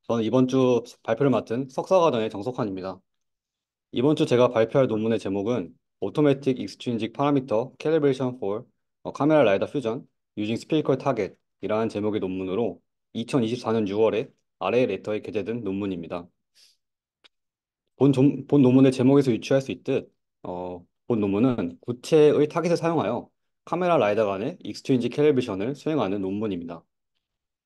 저는 이번 주 발표를 맡은 석사과정의 정석환입니다. 이번 주 제가 발표할 논문의 제목은 Automatic Extrinsic Parameter Calibration for Camera LiDAR Fusion Using Spherical Target 이라는 제목의 논문으로 2024년 6월에 아래 레터에 게재된 논문입니다. 본 논문의 제목에서 유추할 수 있듯 본 논문은 구체의 타깃을 사용하여 카메라 라이다 간의 익스트린직 캘리브레이션을 수행하는 논문입니다.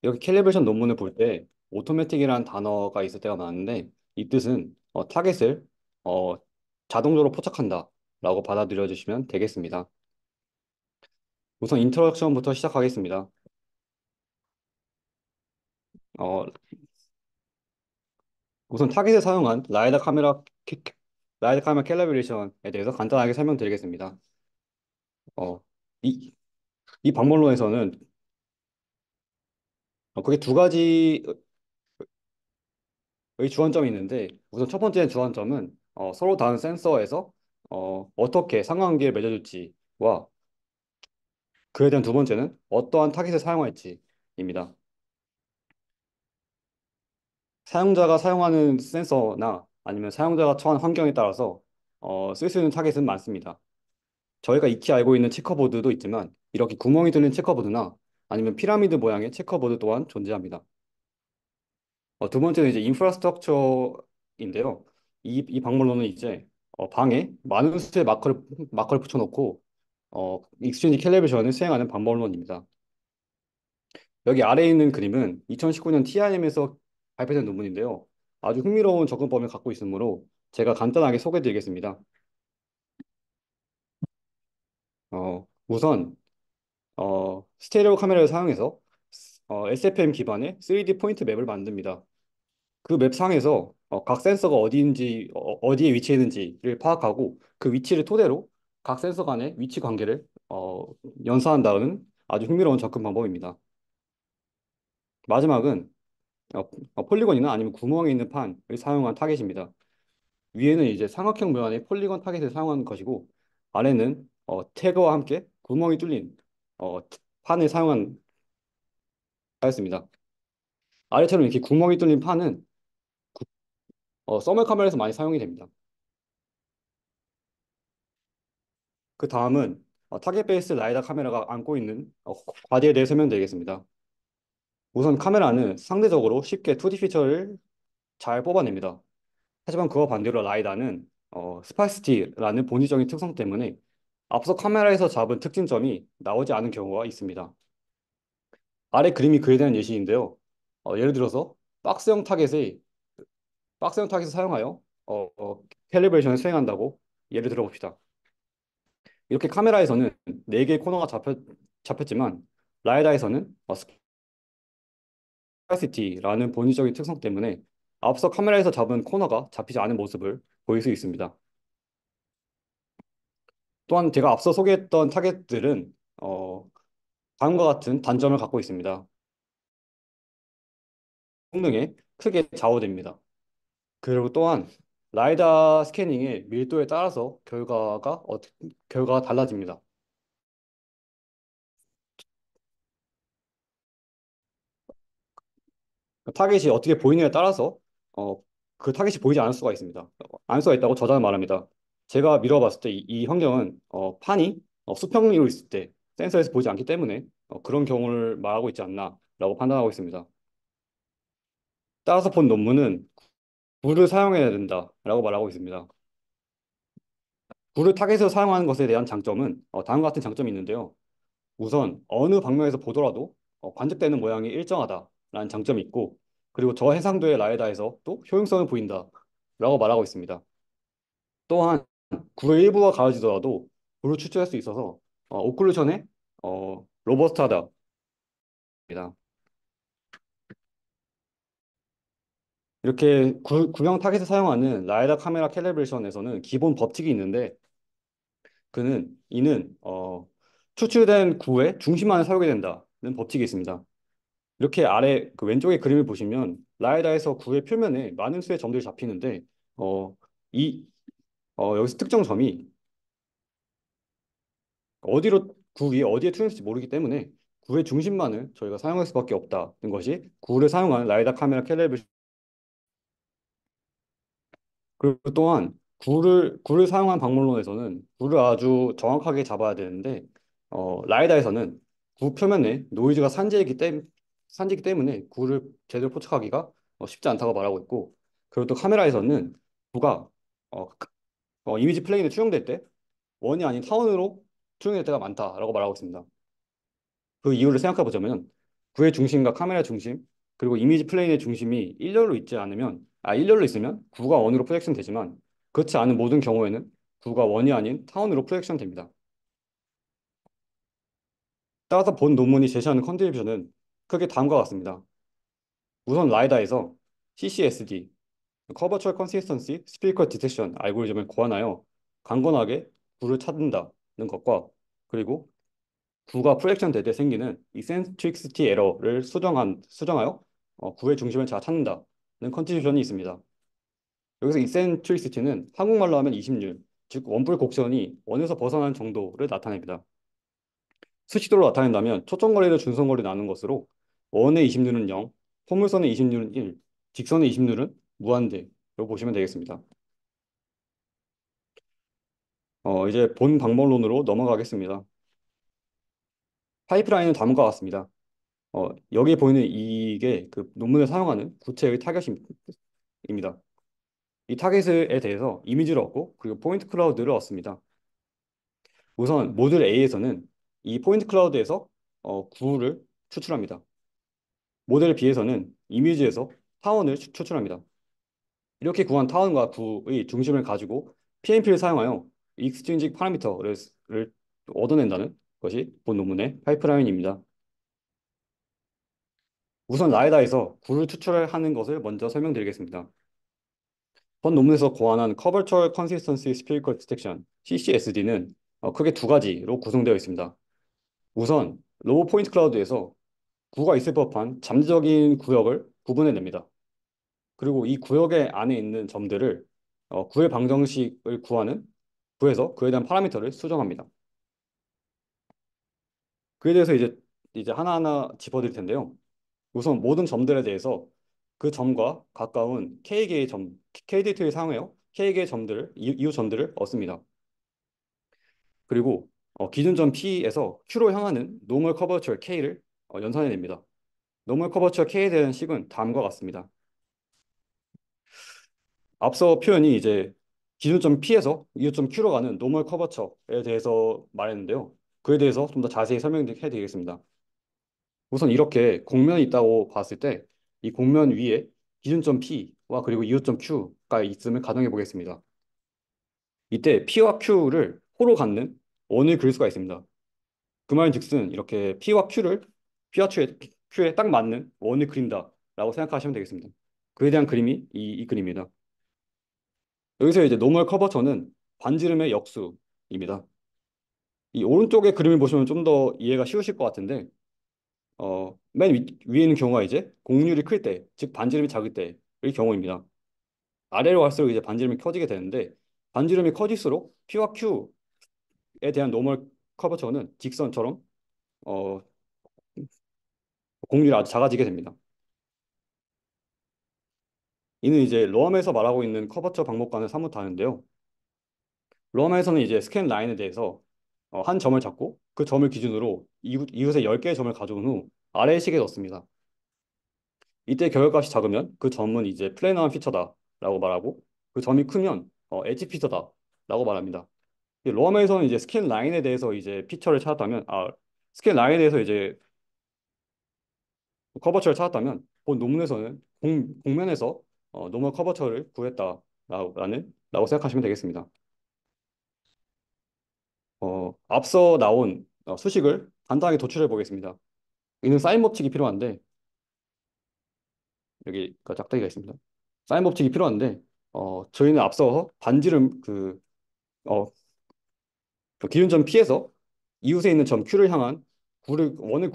이렇게 캘리브레이션 논문을 볼 때 오토매틱이라는 단어가 있을 때가 많은데 이 뜻은 타겟을 어, 자동적으로 포착한다라고 받아들여 주시면 되겠습니다. 우선 인트로덕션부터 시작하겠습니다. 어, 우선 타겟을 사용한 라이다 카메라 캘리브레이션에 대해서 간단하게 설명드리겠습니다. 어, 이, 이 방법론에서는 크게 두 가지의 주안점이 있는데 우선 첫 번째 주안점은 서로 다른 센서에서 어떻게 상관관계를 맺어줄지와 그에 대한 두 번째는 어떠한 타깃을 사용할지입니다. 사용자가 사용하는 센서나 아니면 사용자가 처한 환경에 따라서 쓸 수 있는 타깃은 많습니다. 저희가 익히 알고 있는 체커보드도 있지만 이렇게 구멍이 뚫린 체커보드나 아니면 피라미드 모양의 체커보드 또한 존재합니다. 두 번째는 이제 인프라스트럭처인데요. 이 방법로는 이제 방에 많은 수의 마커를 붙여놓고 익스체인지 캘리브레이션을 수행하는 방법론입니다. 여기 아래에 있는 그림은 2019년 TIM에서 발표된 논문인데요. 아주 흥미로운 접근법을 갖고 있으므로 제가 간단하게 소개해 드리겠습니다. 우선 스테레오 카메라를 사용해서 SFM 기반의 3D 포인트 맵을 만듭니다. 그 맵 상에서 각 센서가 어디에 위치해 있는지를 파악하고 그 위치를 토대로 각 센서 간의 위치 관계를 연산한다는 아주 흥미로운 접근 방법입니다. 마지막은 폴리곤이나 아니면 구멍이 있는 판을 사용한 타겟입니다. 위에는 이제 삼각형 모양의 폴리곤 타겟을 사용한 것이고 아래는 태그와 함께 구멍이 뚫린 어, 판을 사용한 타겟입니다. 아래처럼 이렇게 구멍이 뚫린 판은 서멀 카메라에서 많이 사용이 됩니다. 그 다음은 타겟 베이스 라이다 카메라가 안고 있는 과제에 대해 설명드리겠습니다. 우선 카메라는 상대적으로 쉽게 2D 피처를 잘 뽑아냅니다. 하지만 그와 반대로 라이다는 스파이시티라는 본질적인 특성 때문에 앞서 카메라에서 잡은 특징점이 나오지 않은 경우가 있습니다. 아래 그림이 그에 대한 예시인데요. 예를 들어서 박스형 타겟의 박스형 타겟을 사용하여 캘리브레이션을 수행한다고 예를 들어봅시다. 이렇게 카메라에서는 4개의 코너가 잡혔지만 라이다에서는 스파이시티라는 본질적인 특성 때문에 앞서 카메라에서 잡은 코너가 잡히지 않은 모습을 보일 수 있습니다. 또한 제가 앞서 소개했던 타겟들은 다음과 같은 단점을 갖고 있습니다. 성능에 크게 좌우됩니다. 그리고 또한 라이다 스캐닝의 밀도에 따라서 결과가 달라집니다. 타겟이 어떻게 보이느냐에 따라서 어, 그 타겟이 보이지 않을 수가 있습니다. 안 수가 있다고 저자는 말합니다. 제가 미뤄봤을 때 이 환경은 판이 수평으로 있을 때 센서에서 보이지 않기 때문에 그런 경우를 말하고 있지 않나라고 판단하고 있습니다. 따라서 본 논문은 굴을 사용해야 된다라고 말하고 있습니다. 굴을 타겟으로 사용하는 것에 대한 장점은 다음과 같은 장점이 있는데요. 우선 어느 방면에서 보더라도 관측되는 모양이 일정하다라는 장점이 있고 그리고 저해상도의 라이다에서 또 효용성을 보인다라고 말하고 있습니다. 또한 굴의 일부가 가려지더라도 굴을 추출할 수 있어서 오클루션에 로버스트하다입니다. 이렇게 구형 타겟을 사용하는 라이다 카메라 캘리브레이션에서는 기본 법칙이 있는데 이는 추출된 구의 중심만을 사용해야 된다는 법칙이 있습니다. 이렇게 아래 그 왼쪽의 그림을 보시면 라이다에서 구의 표면에 많은 수의 점들이 잡히는데 어, 이 여기서 특정 점이 구 위에 어디에 투영될지 모르기 때문에 구의 중심만을 저희가 사용할 수밖에 없다는 것이 구를 사용한 라이다 카메라 캘리브레이션. 그리고 또한 굴을 사용한 방문론에서는 굴을 아주 정확하게 잡아야 되는데 라이다에서는 구 표면에 노이즈가 산지이기 때문에 굴을 제대로 포착하기가 쉽지 않다고 말하고 있고, 그리고 또 카메라에서는 구가 어, 이미지 플레인에 투영될 때 원이 아닌 타원으로 투영될 때가 많다라고 말하고 있습니다. 그 이유를 생각해 보자면 구의 중심과 카메라 중심 그리고 이미지 플레인의 중심이 일렬로 있으면 구가 원으로 프로젝션 되지만, 그렇지 않은 모든 경우에는 구가 원이 아닌 타원으로 프로젝션 됩니다. 따라서 본 논문이 제시하는 컨트리뷰션은 크게 다음과 같습니다. 우선 라이다에서 CCSD, Curvature Consistency Spherical Detection 알고리즘을 고안하여 강건하게 구를 찾는다는 것과, 그리고 구가 프로젝션 될 때 생기는 이센트릭시티 에러를 수정하여 구의 중심을 잘 찾는다는 컨디션이 있습니다. 여기서 이센트릭시티는 한국말로 하면 이심률, 즉 원뿔 곡선이 원에서 벗어나는 정도를 나타냅니다. 수식도로 나타낸다면 초점거리를 준선거리 나눈 것으로 원의 이심률은 0, 포물선의 이심률은 1, 직선의 이심률은 무한대로 보시면 되겠습니다. 이제 본 방법론으로 넘어가겠습니다. 파이프라인은 다음과 같습니다. 여기에 보이는 이게 그 논문에 사용하는 구체의 타겟입니다. 이 타겟에 대해서 이미지를 얻고 그리고 포인트 클라우드를 얻습니다. 우선 모듈 A에서는 이 포인트 클라우드에서 구를 추출합니다. 모델 B에서는 이미지에서 타원을 추출합니다. 이렇게 구한 타원과 구의 중심을 가지고 PMP를 사용하여 익스트린직 파라미터를 얻어낸다는 것이 본 논문의 파이프라인입니다. 우선 라이다에서 구를 추출하는 것을 먼저 설명드리겠습니다. 본 논문에서 고안한 Curvature Consistency Spherical Detection (CCSD는) 크게 두 가지로 구성되어 있습니다. 우선 로우 포인트 클라우드에서 구가 있을 법한 잠재적인 구역을 구분해냅니다. 그리고 이 구역의 안에 있는 점들을 구의 방정식을 구해서 그에 대한 파라미터를 수정합니다. 그에 대해서 이제 하나하나 짚어드릴 텐데요. 우선 모든 점들에 대해서 그 점과 가까운 K개의 점, KD2를 사용해요. K개의 점들을, 이후 점들을 얻습니다. 그리고 기준점 P에서 Q로 향하는 노멀 커버처 K를 연산해냅니다. 노멀 커버처 K에 대한 식은 다음과 같습니다. 앞서 표현이 이제 기준점 P에서 이후점 Q로 가는 노멀 커버처에 대해서 말했는데요. 그에 대해서 좀 더 자세히 설명해 드리겠습니다. 우선 이렇게 곡면이 있다고 봤을 때 이 곡면 위에 기준점 P와 그리고 이후점 Q가 있음을 가정해 보겠습니다. 이때 P와 Q를 호로 갖는 원을 그릴 수가 있습니다. 그 말인즉슨 이렇게 P와 Q에 딱 맞는 원을 그린다라고 생각하시면 되겠습니다. 그에 대한 그림이 이 그림입니다. 여기서 이제 노멀 커버처는 반지름의 역수입니다. 이 오른쪽의 그림을 보시면 좀 더 이해가 쉬우실 것 같은데 맨 위에 있는 경우가 이제 곡률이 클 때, 즉 반지름이 작을 때의 경우입니다. 아래로 갈수록 이제 반지름이 커지게 되는데, 반지름이 커질수록 P와 Q에 대한 노멀 커버처는 직선처럼 어, 곡률이 아주 작아지게 됩니다. 이는 이제 로암에서 말하고 있는 커버처 방법과는 사뭇 다른데요. 로암에서는 이제 스캔 라인에 대해서 한 점을 잡고 그 점을 기준으로 이웃에 10개의 점을 가져온 후 아래의 식에 넣습니다. 이때 결과값이 작으면 그 점은 이제 플래너한 피처다라고 말하고, 그 점이 크면 엣지 피처다라고 말합니다. 로암에서는 이제 스캔 라인에 대해서 이제 피처를 찾았다면, 스캔 라인에 대해서 이제 커버처를 찾았다면 본 논문에서는 공면에서 노멀 커버처를 구했다라고 생각하시면 되겠습니다. 앞서 나온 수식을 간단하게 도출해 보겠습니다. 이는 사인 법칙이 필요한데, 여기 그 짝대기가 있습니다. 사인 법칙이 필요한데 저희는 앞서 반지름 어, 그 기준점 P에서 이웃에 있는 점 Q를 향한 원을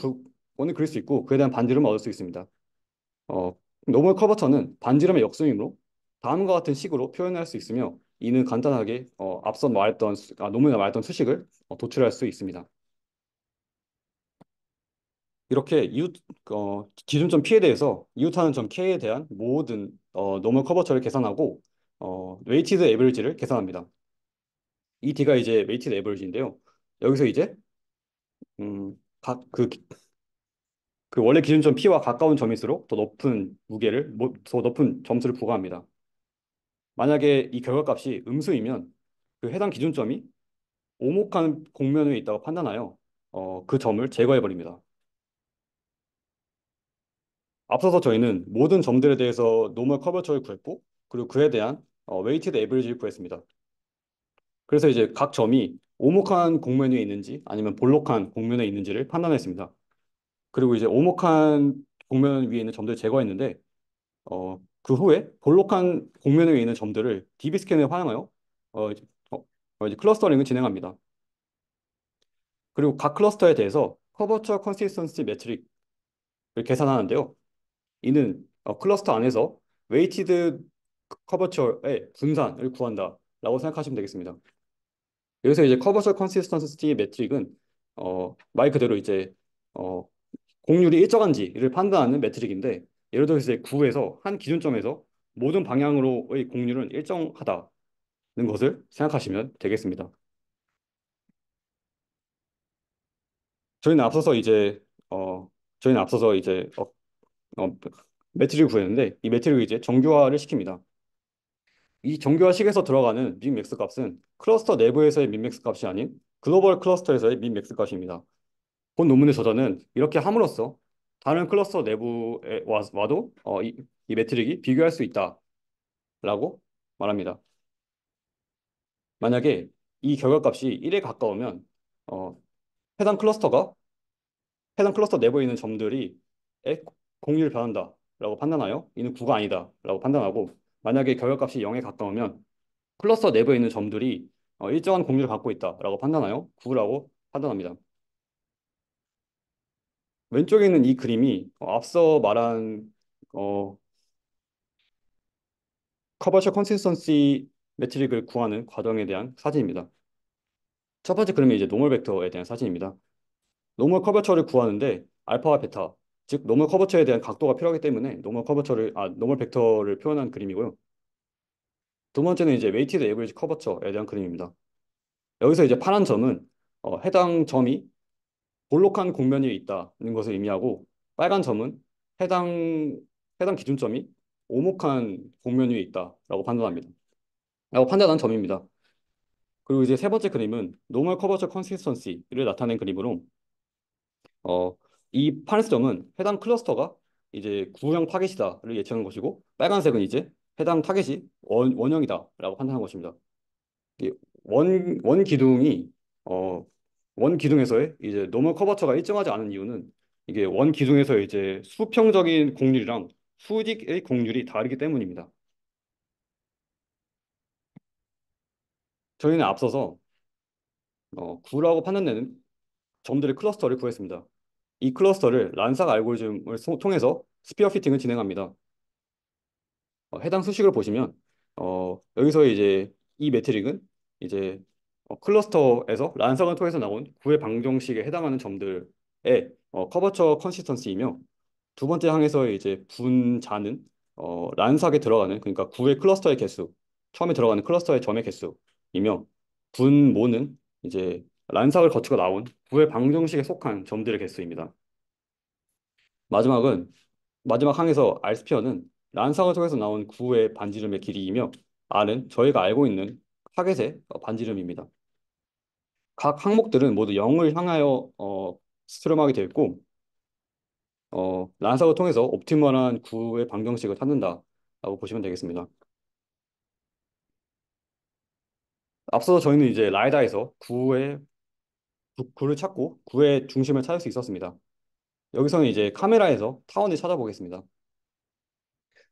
그릴 수 있고 그에 대한 반지름을 얻을 수 있습니다. 어, 노멀 커버처는 반지름의 역수이므로 다음과 같은 식으로 표현할 수 있으며, 이는 간단하게 앞서 논문에 말했던 수식을 도출할 수 있습니다. 이렇게 기준점 P에 대해서 이웃하는 점 K에 대한 모든 노멀 커버처를 계산하고 웨이티드 에버리지를 계산합니다. 이 D가 이제 웨이티드 에버리지인데요. 여기서 이제 그 원래 기준점 P와 가까운 점일수록 더 높은 더 높은 점수를 부과합니다. 만약에 이 결과값이 음수이면 그 해당 기준점이 오목한 공면 위에 있다고 판단하여 그 점을 제거해 버립니다. 앞서서 저희는 모든 점들에 대해서 노멀 커버처를 구했고 그리고 그에 대한 웨이티드 에버리지를 구했습니다. 그래서 이제 각 점이 오목한 곡면 위에 있는지 아니면 볼록한 곡면에 있는지를 판단했습니다. 그리고 이제 오목한 곡면 위에 있는 점들을 제거했는데 그 후에 볼록한 곡면 위에 있는 점들을 DB 스캔을 활용하여 이제, 이제 클러스터링을 진행합니다. 그리고 각 클러스터에 대해서 커버처 컨시스턴시 매트릭을 계산하는데요. 이는 클러스터 안에서 웨이티드 커버처의 분산을 구한다라고 생각하시면 되겠습니다. 여기서 이제 커버처 컨시스턴시 매트릭은 말 그대로 이제 어, 공률이 일정한지를 판단하는 매트릭인데 예를 들어서 이제 구에서 한 기준점에서 모든 방향으로의 공률은 일정하다는 것을 생각하시면 되겠습니다. 저희는 앞서서 이제 어, 저희는 앞서서 이제 어, 매트릭을 구했는데 이 매트릭을 이제 정교화를 시킵니다. 이 정교화식에서 들어가는 민맥스 값은 클러스터 내부에서의 민맥스 값이 아닌 글로벌 클러스터에서의 민맥스 값입니다. 본 논문의 저자는 이렇게 함으로써 다른 클러스터 내부에 와도 이 매트릭이 비교할 수 있다라고 말합니다. 만약에 이 결과값이 1에 가까우면 어, 해당 클러스터가 해당 클러스터 내부에 있는 점들이 의 공률이 변한다라고 판단하여 이는 9가 아니다라고 판단하고 만약에 결과값이 0에 가까우면 클러스터 내부에 있는 점들이 일정한 공률을 갖고 있다라고 판단하여 9라고 판단합니다. 왼쪽에 있는 이 그림이 앞서 말한 어, 커버처 컨시스턴시 매트릭을 구하는 과정에 대한 사진입니다. 첫 번째 그림이 이제 노멀 벡터에 대한 사진입니다. 노멀 커버처를 구하는데 알파와 베타, 즉 노멀 커버처에 대한 각도가 필요하기 때문에 노멀 벡터를 표현한 그림이고요. 두 번째는 이제 웨이티드 에버리지 커버처에 대한 그림입니다. 여기서 이제 파란 점은 해당 점이 볼록한 곡면이 있다는 것을 의미하고 빨간 점은 해당 해당 기준점이 오목한 곡면 위에 있다라고 판단합니다. 라고 판단한 점입니다. 그리고 이제 세 번째 그림은 노멀 커버처 컨시스턴시를 나타낸 그림으로 어, 이 파란색 점은 해당 클러스터가 이제 구형 타겟이다를 예측한 것이고 빨간색은 이제 해당 타겟이 원형이다라고 판단한 것입니다. 이 원 기둥이 어, 원 기둥에서의 이제 노멀 커버처가 일정하지 않은 이유는 이게 원 기둥에서 이제 수평적인 곡률이랑 수직의 곡률이 다르기 때문입니다. 저희는 앞서서 9라고 판단되는 점들의 클러스터를 구했습니다. 이 클러스터를 란삭 알고리즘을 통해서 스피어 피팅을 진행합니다. 해당 수식을 보시면 여기서 이제 이 매트릭은 이제 클러스터에서 란삭을 통해서 나온 구의 방정식에 해당하는 점들의 커버처 컨시스턴시이며 두 번째 항에서 이제 분자는 란삭에 들어가는 그러니까 구의 클러스터의 개수 처음에 들어가는 클러스터의 점의 개수이며 분모는 이제 란삭을 거치고 나온 구의 방정식에 속한 점들의 개수입니다. 마지막은 마지막 항에서 R스피어는 란상을 통해서 나온 구의 반지름의 길이이며 R은 저희가 알고 있는 타겟의 반지름입니다. 각 항목들은 모두 0을 향하여 수렴하게 되어 있고 란삭을 통해서 옵티멀한 구의 방정식을 찾는다라고 보시면 되겠습니다. 앞서 저희는 이제 라이다에서 구를 찾고 구의 중심을 찾을 수 있었습니다. 여기서는 이제 카메라에서 타원을 찾아보겠습니다.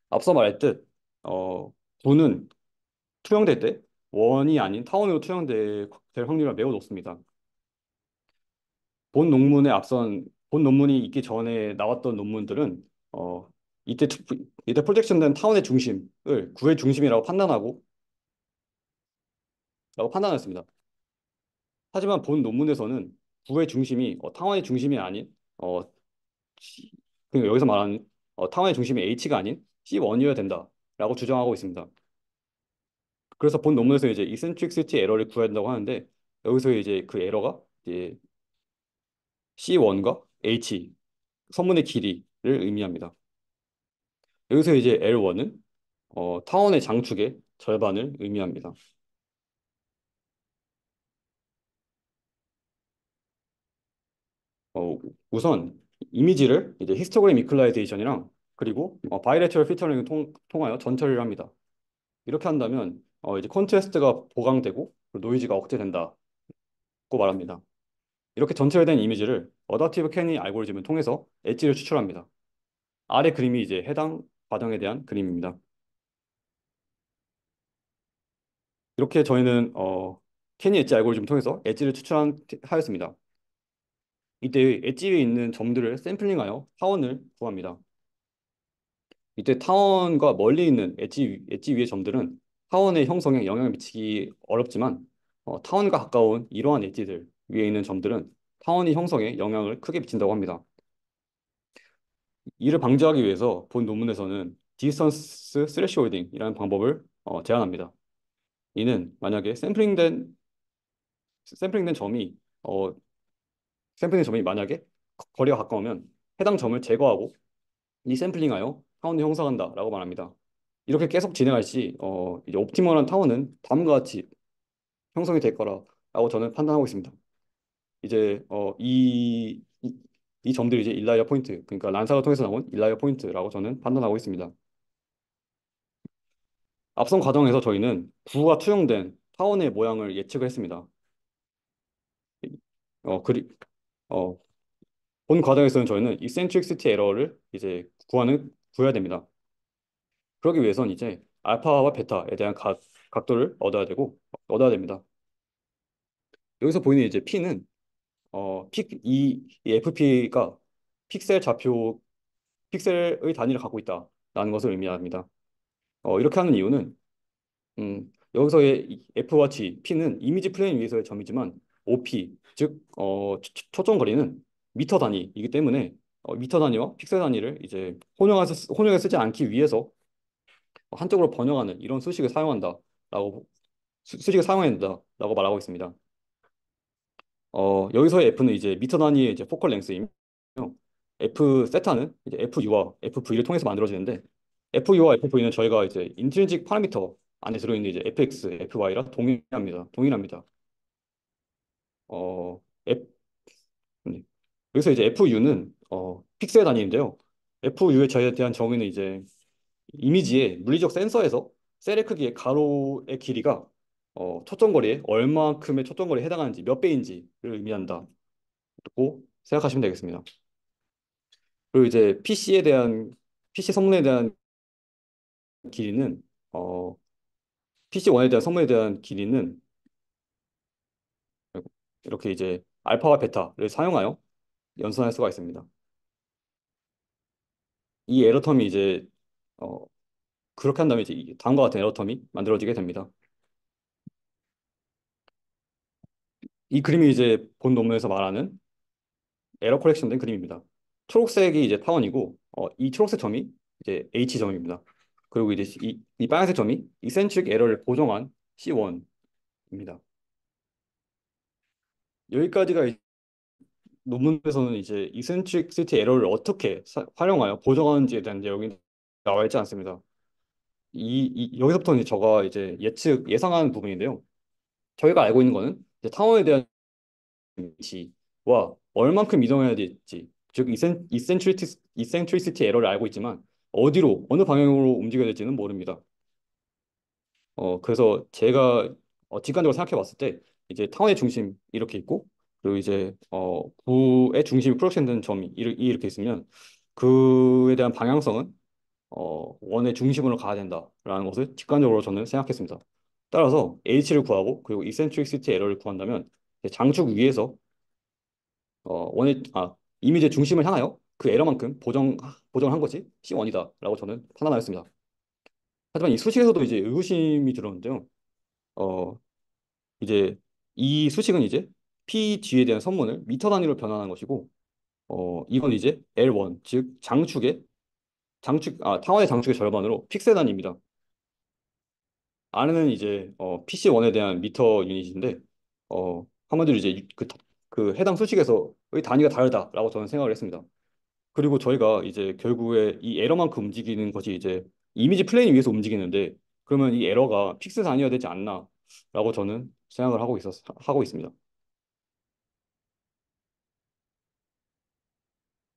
앞서 말했듯 구는 투영될 때 원이 아닌 타원으로 투영될 확률이 매우 높습니다. 본 논문이 있기 전에 나왔던 논문들은 이때 이때 프로젝션된 타원의 중심을 구의 중심이라고 판단했습니다. 하지만 본 논문에서는 구의 중심이 타원의 중심이 아닌 그러니까 여기서 말하는 타원의 중심이 H가 아닌 C1이어야 된다라고 주장하고 있습니다. 그래서 본 논문에서 이제 이센트릭시티 에러를 구해야 된다고 하는데 여기서 이제 그 에러가 이제 C1과 H 선문의 길이를 의미합니다. 여기서 이제 L1은 타원의 장축의 절반을 의미합니다. 어, 우선 이미지를 이제 히스토그램 이퀄라이제이션이랑 그리고 바이레처럴 필터링을 통하여 전처리를 합니다. 이렇게 한다면 이제 콘트라스트가 보강되고 노이즈가 억제된다고 말합니다. 이렇게 전체된 이미지를 어답티브 캐니 알고리즘을 통해서 엣지를 추출합니다. 아래 그림이 이제 해당 과정에 대한 그림입니다. 이렇게 저희는 캐니 엣지 알고리즘을 통해서 엣지를 추출하였습니다. 이때 엣지 위에 있는 점들을 샘플링하여 타원을 구합니다. 이때 타원과 멀리 있는 엣지 위의 점들은 타원의 형성에 영향을 미치기 어렵지만 타원과 가까운 이러한 엣지들 위에 있는 점들은 타원의 형성에 영향을 크게 미친다고 합니다. 이를 방지하기 위해서 본 논문에서는 디스턴스 스레시홀딩이라는 방법을 제안합니다. 이는 만약에 샘플링된 점이 어, 샘플링 점이 만약에 거리가 가까우면 해당 점을 제거하고 이 샘플링하여 타원을 형성한다라고 말합니다. 이렇게 계속 진행할 시 이제 옵티멀한 타원은 다음과 같이 형성이 될 거라고 저는 판단하고 있습니다. 이제 이 점들이 이제 일라이어 포인트, 그러니까 란사가 통해서 나온 일라이어 포인트라고 저는 판단하고 있습니다. 앞선 과정에서 저희는 구가 투영된 타원의 모양을 예측을 했습니다. 어, 그리, 어, 본 과정에서는 저희는 이센트릭시티 에러를 이제 구해야 됩니다. 그러기 위해선 이제 알파와 베타에 대한 각도를 얻어야 됩니다. 여기서 보이는 이제 P는 이 FP가 픽셀 좌표 픽셀의 단위를 갖고 있다라는 것을 의미합니다. 이렇게 하는 이유는 여기서의 이 F와 G, P는 이미지 플레인 위에서의 점이지만 OP, 즉 초점 거리는 미터 단위이기 때문에 미터 단위와 픽셀 단위를 이제 혼용해 쓰지 않기 위해서 한쪽으로 번역하는 이런 수식을 사용해야 된다라고 말하고 있습니다. 여기서의 F는 이제 미터 단위의 이제 포컬 랭스이며 F 세타는 이제 FU와 FV를 통해서 만들어지는데 FU와 FV는 저희가 이제 인트린직 파라미터 안에 들어있는 이제 FX, FY라 동일합니다. 어, F, 네. 여기서 이제 FU는 픽셀 단위인데요. FU에 저희에 대한 정의는 이제 이미지의 물리적 센서에서 셀의 크기의 가로의 길이가 초점 거리에 얼마큼의 초점 거리에 해당하는지 몇 배인지를 의미한다고 생각하시면 되겠습니다. 그리고 이제 PC 성능에 대한 길이는 어, PC1에 대한 성능에 대한 길이는 이렇게 이제 알파와 베타를 사용하여 연산할 수가 있습니다. 이 에러텀이 이제 어, 그렇게 한다면 이제 다음과 같은 에러텀이 만들어지게 됩니다. 이 그림이 이제 본 논문에서 말하는 에러 커렉션 된 그림입니다. 초록색이 이제 타원이고 이 초록색 점이 이제 H점입니다. 그리고 이제 이 빨간색 점이 이센트릭 에러를 보정한 C1입니다. 여기까지가 논문에서는 이제 이센트릭시티 에러를 어떻게 활용하여 보정하는지에 대한 내용이 나와 있지 않습니다. 여기서부터 이제 저가 이제 예상하는 부분인데요. 저희가 알고 있는 거는 이제 타원에 대한 위치와 얼만큼 이동해야 될지, 즉 이센트리시티 에러를 알고 있지만 어느 방향으로 움직여야 될지는 모릅니다. 그래서 제가 직관적으로 생각해 봤을 때 이제 타원의 중심 이렇게 있고 그리고 이제 구의 중심이 프로젝션되는 점이 이렇게 있으면 그에 대한 방향성은 원의 중심으로 가야 된다라는 것을 직관적으로 저는 생각했습니다. 따라서 H를 구하고 그리고 이센트릭시티 에러를 구한다면 이제 장축 위에서 이미지의 중심을 향하여 그 에러만큼 보정한 것이 C1이다라고 저는 판단하였습니다. 하지만 이 수식에서도 이제 의구심이 들었는데요. 어, 이제 이 수식은 이제 PG에 대한 선문을 미터 단위로 변환한 것이고 이건 이제 L1, 즉 타원의 장축의 절반으로 픽셀 단위입니다. R는 이제 PC1에 대한 미터 유닛인데 한마디로 이제 그 해당 수식에서의 단위가 다르다라고 저는 생각을 했습니다. 그리고 저희가 이제 결국에 이 에러만큼 움직이는 것이 이제 이미지 플레인 위에서 움직이는데 그러면 이 에러가 픽셀 단위가 되지 않나라고 저는 생각을 하고 있습니다.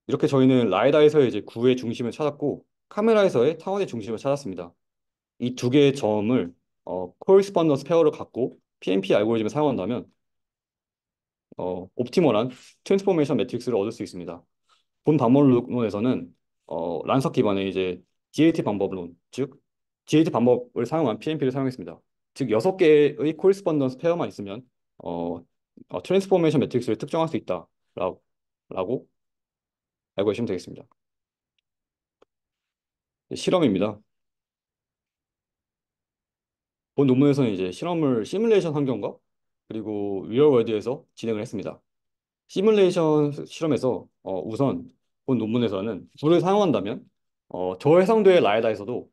이렇게 저희는 라이다에서의 이제 구의 중심을 찾았고 카메라에서의 타원의 중심을 찾았습니다. 이 두 개의 점을 코리스pon던스 페어를 갖고 PNP 알고리즘을 사용한다면 옵티멀한 트랜스포메이션 매트릭스를 얻을 수 있습니다. 본 방법론에서는 란석 기반의 이제 GAT 방법론, 즉 GAT 방법을 사용한 PNP를 사용했습니다. 즉 6개의 코리스pon던스 페어만 있으면 어, 트랜스포메이션 매트릭스를 특정할 수 있다라고 알고 계시면 되겠습니다. 실험입니다. 본 논문에서는 이제 실험을 시뮬레이션 환경과 그리고 리얼월드에서 진행을 했습니다. 시뮬레이션 실험에서 우선 본 논문에서는 불을 사용한다면 저해상도의 라이다에서도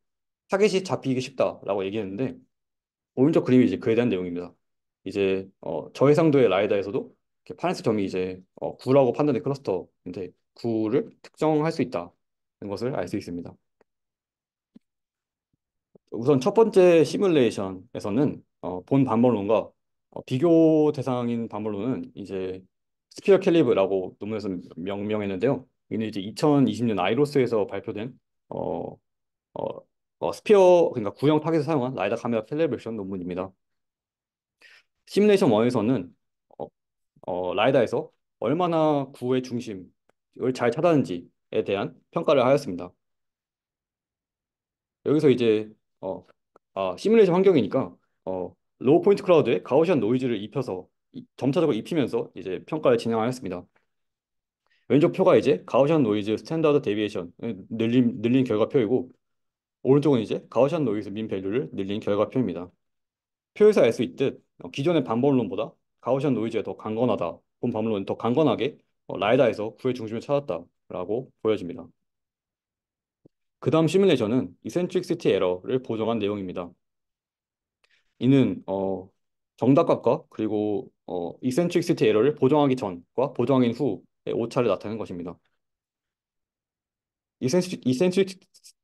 타겟이 잡히기 쉽다라고 얘기했는데 오른쪽 그림이 이제 그에 대한 내용입니다. 이제 저해상도의 라이다에서도 이렇게 파란색 점이 이제 구라고 판단된 클러스터인데 구를 특정할 수 있다는 것을 알 수 있습니다. 우선 첫 번째 시뮬레이션에서는 본 반벌론과 비교 대상인 반벌론은 이제 스피어 캘리브라고 논문에서 명명했는데요. 이는 이제 2020년 아이로스에서 발표된 어, 스피어 그러니까 구형 타겟을 사용한 라이다 카메라 캘리브레이션 논문입니다. 시뮬레이션 1에서는 어, 라이다에서 얼마나 구의 중심을 잘 찾았는지에 대한 평가를 하였습니다. 여기서 이제 어, 시뮬레이션 환경이니까 로우 포인트 클라우드에 가우시안 노이즈를 점차적으로 입히면서 이제 평가를 진행하였습니다. 왼쪽 표가 이제 가우시안 노이즈 스탠다드 데비에이션 늘린 결과표이고 오른쪽은 이제 가우시안 노이즈 민 밸류를 늘린 결과표입니다. 표에서 알 수 있듯 기존의 반복론보다 가우시안 노이즈가 더 강건하다. 본 반복론은 더 강건하게 라이다에서 구의 중심을 찾았다라고 보여집니다. 그 다음 시뮬레이션은 이센트릭시티 에러를 보정한 내용입니다. 이는 정답값과 그리고 이센트릭시티 에러를 보정하기 전과 보정한 후의 오차를 나타내는 것입니다. 이센트릭,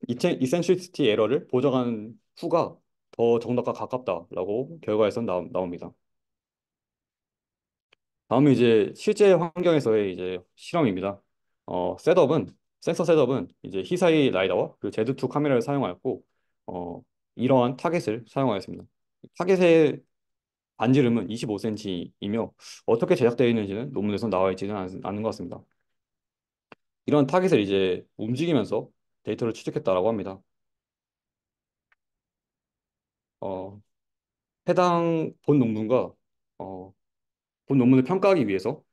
이센트릭시티 에러를 보정한 후가 더 정답과 가깝다라고 결과에서 나옵니다. 다음은 이제 실제 환경에서의 이제 실험입니다. 센서 셋업은 이제 히사이 라이다와 그 제드2 카메라를 사용하였고 이러한 타겟을 사용하였습니다. 타겟의 반지름은 25cm이며 어떻게 제작되어 있는지는 논문에서 나와 있지는 않은 것 같습니다. 이런 타깃을 이제 움직이면서 데이터를 추적했다라고 합니다. 어, 해당 어, 본 논문을 평가하기 위해서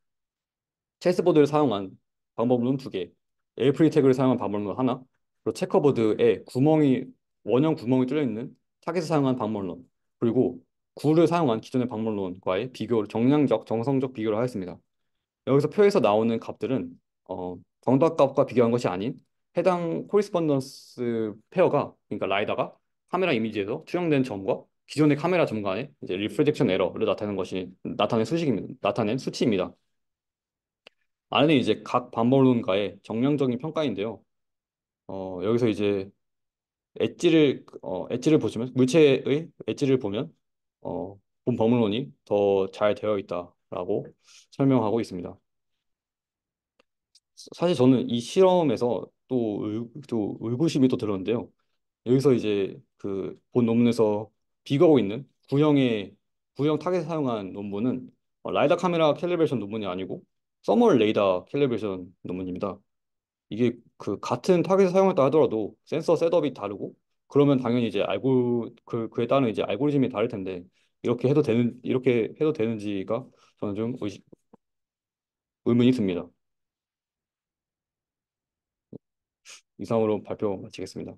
체스보드를 사용한 방법론 두 개, 에이프리 태그를 사용한 방법론 하나, 그리고 체커보드에 원형 구멍이 뚫려 있는 타깃을 사용한 방법론, 그리고 구를 사용한 기존의 방법론과의 정성적 비교를 하였습니다. 여기서 표에서 나오는 값들은 정답값과 비교한 것이 아닌 해당 코리스pon던스 페어가 그러니까 라이다가 카메라 이미지에서 투영된 점과 기존의 카메라 점 간의 이제 리프렉션 에러를 나타낸 수치입니다. 안에 이제 각 반복론과의 정량적인 평가인데요. 여기서 이제 엣지를 보시면 물체의 엣지를 보면 본 범론이 더 잘 되어 있다라고 설명하고 있습니다. 사실 저는 이 실험에서 또 의구심이 또 들었는데요. 여기서 이제 그 본 논문에서 비교하고 있는 구형 타겟을 사용한 논문은 라이다 카메라 캘리브레이션 논문이 아니고 서멀 레이더 캘리브레이션 논문입니다. 이게 그 같은 타겟을 사용했다 하더라도 센서 셋업이 다르고 그러면 당연히 이제 그에 따른 이제 알고리즘이 다를 텐데 이렇게 해도 되는지가 저는 좀 의문이 듭니다. 이상으로 발표 마치겠습니다.